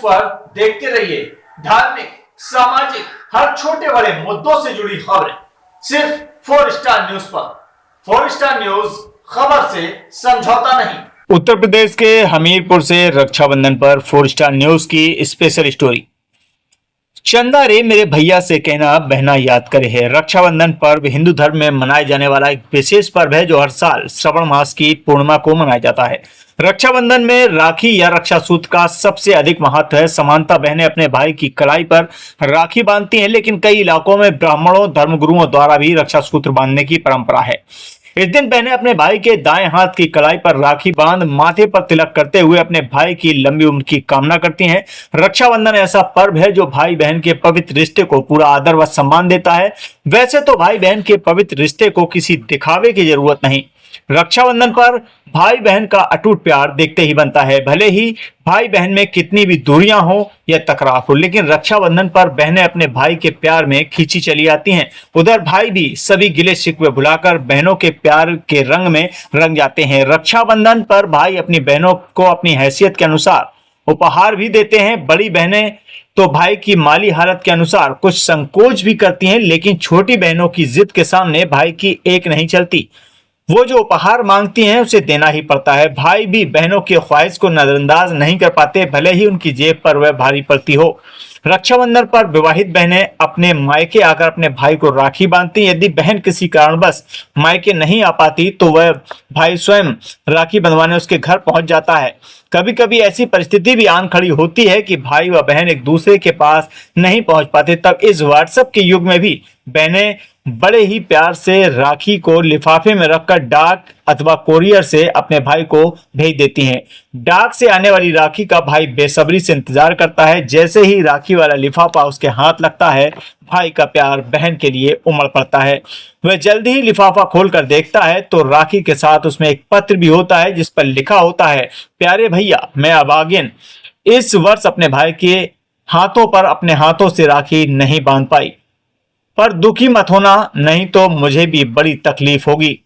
पर देखते रहिए धार्मिक, सामाजिक, हर छोटे बड़े मुद्दों से जुड़ी खबरें सिर्फ 4 स्टार न्यूज पर। 4 स्टार न्यूज, खबर से समझौता नहीं। उत्तर प्रदेश के हमीरपुर से रक्षाबंधन पर 4 स्टार न्यूज की स्पेशल स्टोरी। चंदा रे मेरे भैया से कहना बहना याद करे है। रक्षाबंधन पर्व हिंदू धर्म में मनाए जाने वाला एक विशेष पर्व है जो हर साल श्रावण मास की पूर्णिमा को मनाया जाता है। रक्षाबंधन में राखी या रक्षा सूत्र का सबसे अधिक महत्व है। समानता बहनें अपने भाई की कलाई पर राखी बांधती हैं, लेकिन कई इलाकों में ब्राह्मणों धर्मगुरुओं द्वारा भी रक्षा सूत्र बांधने की परंपरा है। इस दिन बहनें अपने भाई के दाएं हाथ की कलाई पर राखी बांध माथे पर तिलक करते हुए अपने भाई की लंबी उम्र की कामना करती हैं। रक्षाबंधन ऐसा पर्व है जो भाई बहन के पवित्र रिश्ते को पूरा आदर व सम्मान देता है। वैसे तो भाई बहन के पवित्र रिश्ते को किसी दिखावे की जरूरत नहीं। रक्षाबंधन पर भाई बहन का अटूट प्यार देखते ही बनता है। भले ही भाई बहन में कितनी भी दूरियां हो या टकराव हो, लेकिन रक्षाबंधन पर बहनें अपने भाई के प्यार में खींची चली आती हैं। उधर भाई भी सभी गिले शिकवे भुलाकर बहनों के प्यार के रंग में रंग जाते हैं। रक्षाबंधन पर भाई अपनी बहनों को अपनी हैसियत के अनुसार उपहार भी देते हैं। बड़ी बहनें तो भाई की माली हालत के अनुसार कुछ संकोच भी करती हैं, लेकिन छोटी बहनों की जिद के सामने भाई की एक नहीं चलती। वो जो उपहार मांगती हैं उसे देना ही पड़ता है। भाई भी बहनों की ख्वाहिश को नजरअंदाज नहीं कर पाते, भले ही उनकी जेब पर वह भारी पड़ती हो। रक्षाबंधन पर विवाहित बहनें अपने मायके आकर अपने भाई को राखी बांधती। यदि बहन किसी कारणवश मायके नहीं आ पाती तो वह भाई स्वयं राखी बंधवाने उसके घर पहुंच जाता है। कभी कभी ऐसी परिस्थिति भी आन खड़ी होती है कि भाई व बहन एक दूसरे के पास नहीं पहुंच पाते। तब इस व्हाट्सएप के युग में भी बहनें बड़े ही प्यार से राखी को लिफाफे में रखकर डाक अथवा कोरियर से अपने भाई को भेज देती हैं। डाक से आने वाली राखी का भाई बेसब्री से इंतजार करता है। जैसे ही राखी वाला लिफाफा उसके हाथ लगता है, भाई का प्यार बहन के लिए उमड़ पड़ता है। वह जल्दी ही लिफाफा खोलकर देखता है तो राखी के साथ उसमें एक पत्र भी होता है जिस पर लिखा होता है, प्यारे भैया मैं अभागिन इस वर्ष अपने भाई के हाथों पर अपने हाथों से राखी नहीं बांध पाई, पर दुखी मत होना, नहीं तो मुझे भी बड़ी तकलीफ होगी।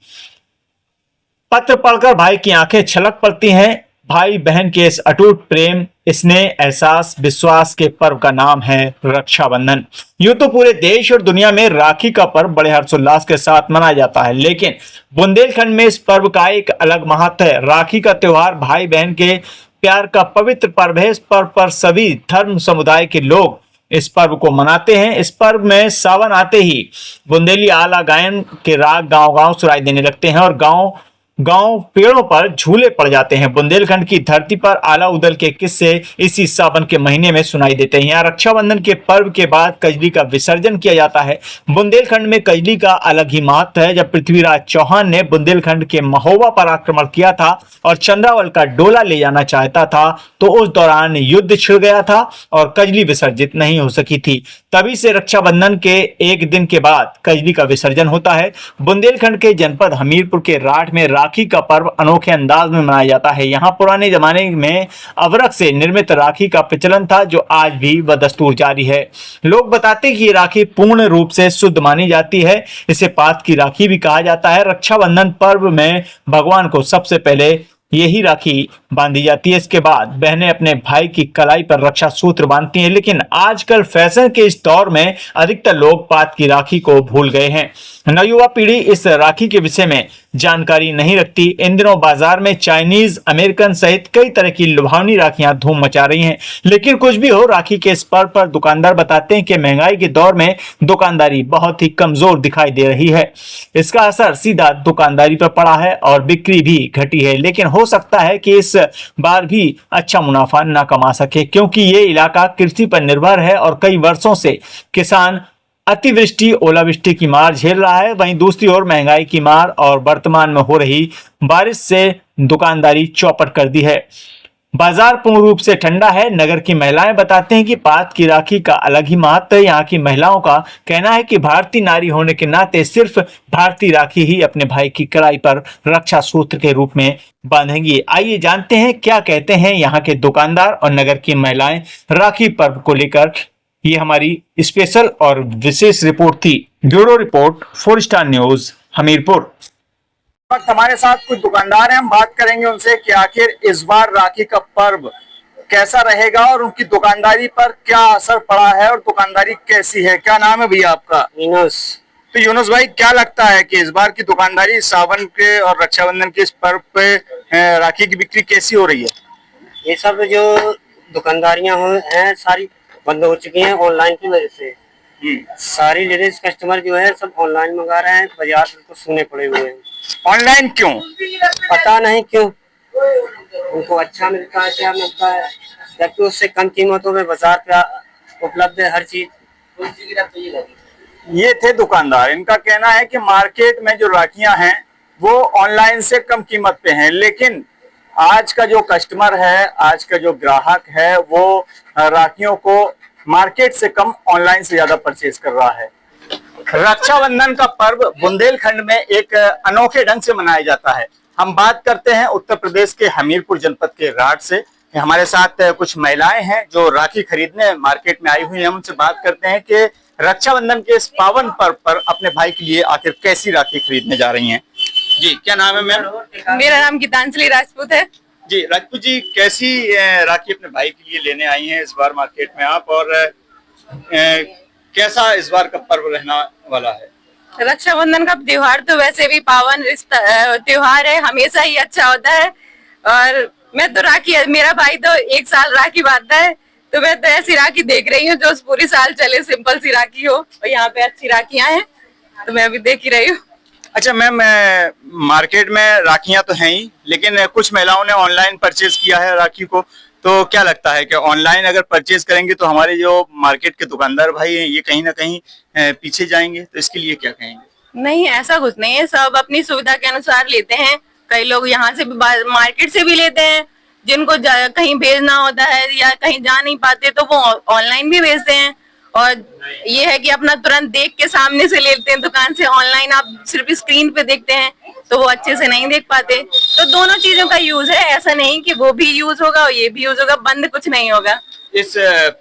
पत्र पढ़कर भाई की आंखें छलक पड़ती हैं। भाई बहन के इस अटूट प्रेम, स्नेह, एहसास, विश्वास के पर्व का नाम है रक्षाबंधन। यूं तो पूरे देश और दुनिया में राखी का पर्व बड़े हर्षोल्लास के साथ मनाया जाता है, लेकिन बुंदेलखंड में इस पर्व का एक अलग महत्व है। राखी का त्योहार भाई बहन के प्यार का पवित्र पर्व है। इस पर्व पर सभी धर्म समुदाय के लोग इस पर्व को मनाते हैं। इस पर्व में सावन आते ही बुंदेली आला गायन के राग गांव गांव सुनाई देने लगते हैं और गांव गांव पेड़ों पर झूले पड़ जाते हैं। बुंदेलखंड की धरती पर आला उदल के किस्से इसी सावन के महीने में सुनाई देते हैं। यहाँ रक्षाबंधन के पर्व के बाद कजली का विसर्जन किया जाता है। बुंदेलखंड में कजली का अलग ही महत्व है। जब पृथ्वीराज चौहान ने बुंदेलखंड के महोबा पर आक्रमण किया था और चंद्रावल का डोला ले जाना चाहता था तो उस दौरान युद्ध छिड़ गया था और कजली विसर्जित नहीं हो सकी थी। तभी से रक्षाबंधन के एक दिन के बाद कजली का विसर्जन होता है। बुंदेलखंड के जनपद हमीरपुर के राठ में राखी का पर्व अनोखे अंदाज में मनाया जाता है। यहाँ पुराने जमाने में अवरक से निर्मित राखी का प्रचलन था जो आज भी वह दस्तूर जारी है। लोग बताते हैं कि ये राखी पूर्ण रूप से शुद्ध मानी जाती है। इसे पात की राखी भी कहा जाता है। रक्षाबंधन पर्व में भगवान को सबसे पहले यही राखी बांधी जाती है। इसके बाद बहनें अपने भाई की कलाई पर रक्षा सूत्र बांधती हैं, लेकिन आजकल फैशन के इस दौर में अधिकतर लोग पात की राखी को भूल गए हैं। नवयुवा पीढ़ी इस राखी के विषय में जानकारी नहीं रखती। इन दिनों बाजार में चाइनीज, अमेरिकन सहित कई तरह की लुभावनी राखियां धूम मचा रही हैं। लेकिन कुछ भी हो, राखी के इस पर्व पर दुकानदार बताते हैं कि महंगाई के दौर में दुकानदारी बहुत ही कमजोर दिखाई दे रही है। इसका असर सीधा दुकानदारी पर पड़ा है और बिक्री भी घटी है। लेकिन हो सकता है कि इस बार भी अच्छा मुनाफा न कमा सके, क्योंकि ये इलाका कृषि पर निर्भर है और कई वर्षों से किसान अतिवृष्टि ओलावृष्टि की मार झेल रहा है। वहीं दूसरी ओर महंगाई की मार और वर्तमान में हो रही बारिश से दुकानदारी चौपट कर दी है। बाजार पूर्ण रूप से ठंडा है। नगर की महिलाएं बताते हैं कि पात की राखी का अलग ही महत्व है। यहाँ की महिलाओं का कहना है कि भारतीय नारी होने के नाते सिर्फ भारतीय राखी ही अपने भाई की कलाई पर रक्षा सूत्र के रूप में बांधेंगी। आइए जानते हैं क्या कहते हैं यहाँ के दुकानदार और नगर की महिलाएं राखी पर्व को लेकर। ये हमारी स्पेशल और विशेष रिपोर्ट थी। Bureau report 4 star news Hamirpur. हमारे साथ कुछ दुकानदार हैं, हम बात करेंगे उनसे कि आखिर इस बार राखी का पर्व कैसा रहेगा और उनकी दुकानदारी पर क्या असर पड़ा है और दुकानदारी कैसी है। क्या नाम है भैया आपका? यूनुस। तो यूनुस भाई, क्या लगता है कि इस बार की दुकानदारी सावन के और रक्षाबंधन के इस पर्व पे राखी की बिक्री कैसी हो रही है? ये सब जो दुकानदारियां हैं सारी बंद हो चुकी हैं ऑनलाइन की वजह से। सारी लेडीज कस्टमर जो है सब ऑनलाइन मंगा रहे हैं, बाजार बिल्कुल सूने पड़े हुए हैं। ऑनलाइन क्यों? पता नहीं क्यों, उनको अच्छा मिलता है, क्या मिलता है, जबकि उससे कम कीमतों में बाजार पे उपलब्ध है हर चीज। ये थे दुकानदार, इनका कहना है कि मार्केट में जो राखियां हैं वो ऑनलाइन से कम कीमत पे हैं, लेकिन आज का जो कस्टमर है, आज का जो ग्राहक है, वो राखियों को मार्केट से कम ऑनलाइन से ज्यादा परचेज कर रहा है। रक्षाबंधन का पर्व बुंदेलखंड में एक अनोखे ढंग से मनाया जाता है। हम बात करते हैं उत्तर प्रदेश के हमीरपुर जनपद के राठ से। हमारे साथ कुछ महिलाएं हैं जो राखी खरीदने मार्केट में आई हुई हैं। हम उनसे बात करते हैं कि रक्षाबंधन के इस पावन पर्व पर अपने भाई के लिए आखिर कैसी राखी खरीदने जा रही हैं। जी, क्या नाम है मैम? मेरा नाम गीतांजलि राजपूत है। जी राजपूत जी, कैसी राखी अपने भाई के लिए लेने आई हैं इस बार मार्केट में आप, और कैसा इस बार का पर्व रहने वाला है? रक्षाबंधन का त्योहार तो वैसे भी पावन त्योहार है, हमेशा ही अच्छा होता है। और मैं तो मेरा भाई तो 1 साल राखी बांधता है, तो मैं तो ऐसी राखी देख रही हूँ जो पूरी साल चले, सिंपल सी राखी हो। और यहाँ पे अच्छी राखियां हैं तो मैं अभी देख ही रही हूँ। अच्छा मैम, मार्केट में राखियां तो हैं ही, लेकिन कुछ महिलाओं ने ऑनलाइन परचेज किया है राखी को, तो क्या लगता है कि ऑनलाइन अगर परचेज करेंगे तो हमारे जो मार्केट के दुकानदार भाई हैं ये कहीं ना कहीं पीछे जाएंगे, तो इसके लिए क्या कहेंगे? नहीं, ऐसा कुछ नहीं है, सब अपनी सुविधा के अनुसार लेते हैं। कई लोग यहाँ से भी मार्केट से भी लेते हैं, जिनको कहीं भेजना होता है या कहीं जा नहीं पाते तो वो ऑनलाइन भी भेजते हैं। और ये है कि अपना तुरंत देख के सामने से लेते हैं दुकान से। ऑनलाइन आप सिर्फ स्क्रीन पे देखते हैं तो वो अच्छे से नहीं देख पाते। तो दोनों चीजों का यूज है, ऐसा नहीं कि वो भी यूज होगा और ये भी यूज होगा, बंद कुछ नहीं होगा। इस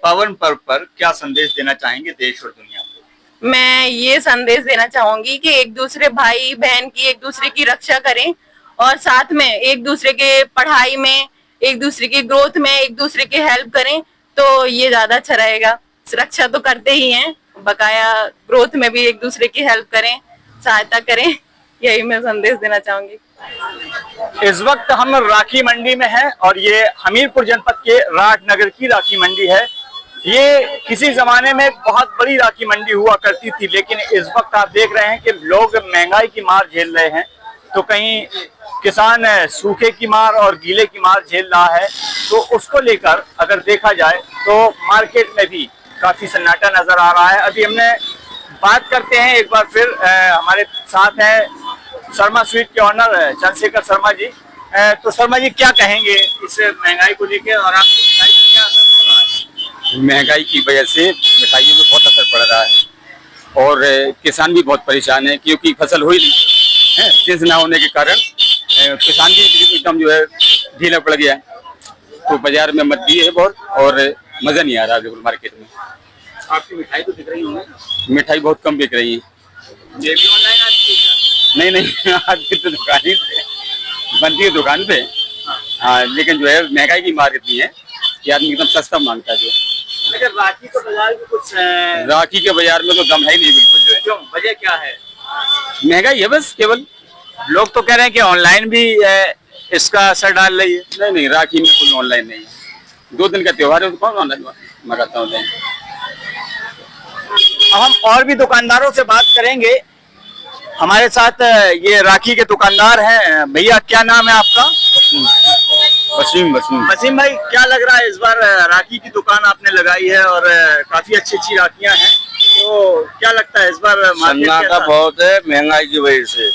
पावन पर्व पर क्या संदेश देना चाहेंगे देश और दुनिया को? मैं ये संदेश देना चाहूंगी कि एक दूसरे भाई बहन की एक दूसरे की रक्षा करें और साथ में एक दूसरे के पढ़ाई में, एक दूसरे की ग्रोथ में एक दूसरे की हेल्प करें, तो ये ज्यादा अच्छा रहेगा। रक्षा तो करते ही हैं, बकाया ग्रोथ में भी एक दूसरे की हेल्प करें, सहायता करें, यही मैं संदेश देना चाहूंगी। इस वक्त हम राखी मंडी में हैं और ये हमीरपुर जनपद के राठ नगर की राखी मंडी है। ये किसी जमाने में बहुत बड़ी राखी मंडी हुआ करती थी, लेकिन इस वक्त आप देख रहे हैं कि लोग महंगाई की मार झेल रहे हैं। तो कहीं किसान सूखे की मार और गीले की मार झेल रहा है, तो उसको लेकर अगर देखा जाए तो मार्केट में भी काफी सन्नाटा नजर आ रहा है। अभी हमने बात करते हैं एक बार फिर, हमारे साथ हैं शर्मा स्वीट के ऑनर चंद्रशेखर शर्मा जी। तो शर्मा जी, क्या कहेंगे इस महंगाई को लेकर और आपकी मिठाई पर क्या असर पड़ रहा है? महंगाई की वजह से मिठाइयों में बहुत असर पड़ रहा है और किसान भी बहुत परेशान है, क्योंकि फसल हुई नहीं है। तेज ना होने के कारण किसान भी एकदम जो है ढीला पड़ गया है, तो बाजार में मंदी है बहुत और मजा नहीं आ रहा बिल्कुल मार्केट में। आपकी मिठाई तो दिख रही होंगी? मिठाई बहुत कम बिक रही है। ये भी ऑनलाइन आती है? नहीं आज की तो दुकान ही बनती है दुकान पे। हाँ, लेकिन जो है महंगाई की मार इतनी है कि आदमी एकदम सस्ता मांगता है। जो लेकिन राखी के बाजार में कुछ राखी के बाजार में तो दम है ही नहीं बिल्कुल। जो है क्यों, वजह क्या है? महंगाई है बस केवल। लोग तो कह रहे हैं कि ऑनलाइन भी इसका असर डाल रही है। नहीं, राखी में कोई ऑनलाइन नहीं है। 2 दिन का त्योहार है तो कौन ऑनलाइन मंगाता हूँ। अब हम और भी दुकानदारों से बात करेंगे। हमारे साथ ये राखी के दुकानदार हैं। भैया, क्या नाम है आपका? वसीम। वसीम भाई, क्या लग रहा है इस बार राखी की दुकान आपने लगाई है और काफी अच्छी अच्छी राखियां हैं, तो क्या लगता है इस बार सन्नाटा बहुत है महंगाई की वजह से।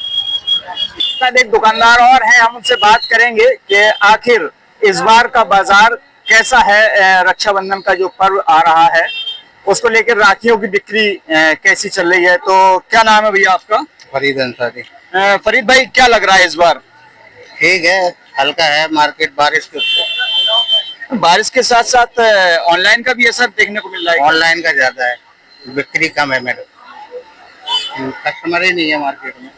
एक दुकानदार और हैं, हम उनसे बात करेंगे कि आखिर इस बार का बाजार कैसा है। रक्षाबंधन का जो पर्व आ रहा है उसको लेकर राखियों की बिक्री कैसी चल रही है। तो क्या नाम है भैया आपका? फरीद अंसारी। फरीद भाई, क्या लग रहा है इस बार? ठीक है, हल्का है मार्केट बारिश के ऊपर। बारिश के साथ साथ ऑनलाइन का भी असर देखने को मिल रहा है। ऑनलाइन का ज्यादा है, बिक्री कम है मेरे, कस्टमर ही नहीं है मार्केट में।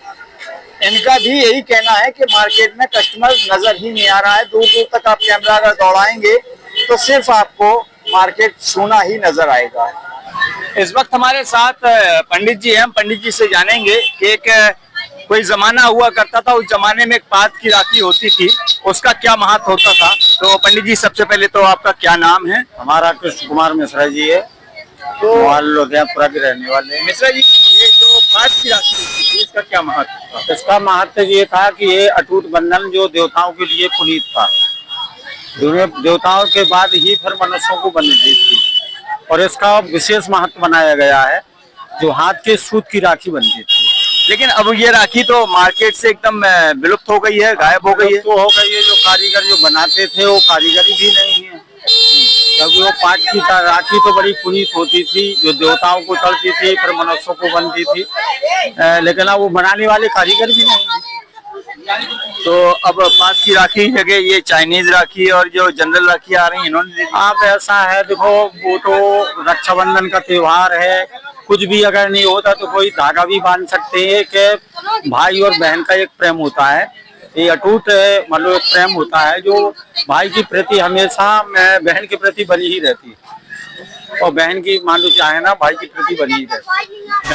इनका भी यही कहना है कि मार्केट में कस्टमर नजर ही नहीं आ रहा है। दूर दूर तक आप कैमरा अगर दौड़ाएंगे तो सिर्फ आपको मार्केट सूना ही नजर आएगा। इस वक्त हमारे साथ पंडित जी हैं। हम पंडित जी से जानेंगे कि एक कोई जमाना हुआ करता था, उस जमाने में एक पात की राखी होती थी, उसका क्या महत्व होता था। तो पंडित जी सबसे पहले तो आपका क्या नाम है? हमारा कृष्ण कुमार मिश्रा जी है, तो लुधियानपुरा के रहने वाले हैं। मिश्रा जी, ये जो पात की राखी होती थी, इसका क्या महत्व था? इसका महत्व ये था कि ये अटूट बंधन जो देवताओं के लिए पुनीत था, देवताओं के बाद ही फिर मनुष्यों को बंधती थी, और इसका विशेष महत्व बनाया गया है, जो हाथ के सूत की राखी बनती थी। लेकिन अब ये राखी तो मार्केट से एकदम विलुप्त हो गई है, गायब हो गई है। तो हो गई है, जो कारीगर जो बनाते थे वो कारीगरी भी नहीं है, क्योंकि वो पाट की राखी तो बड़ी पुनीत होती थी, जो देवताओं को चढ़ती थी फिर मनुष्यों को बनती थी, लेकिन अब वो बनाने वाले कारीगर भी नहीं है। तो अब पात की राखी की जगह ये चाइनीज राखी और जो जनरल राखी आ रही है, इन्होंने आप ऐसा है, देखो वो तो रक्षाबंधन का त्योहार है, कुछ भी अगर नहीं होता तो कोई धागा भी बांध सकते हैं कि भाई और बहन का एक प्रेम होता है, ये अटूट मतलब एक प्रेम होता है जो भाई की प्रति हमेशा बहन के प्रति बनी ही रहती है, और बहन की मान लो चाहे ना भाई की प्रति बनी ही रहती है।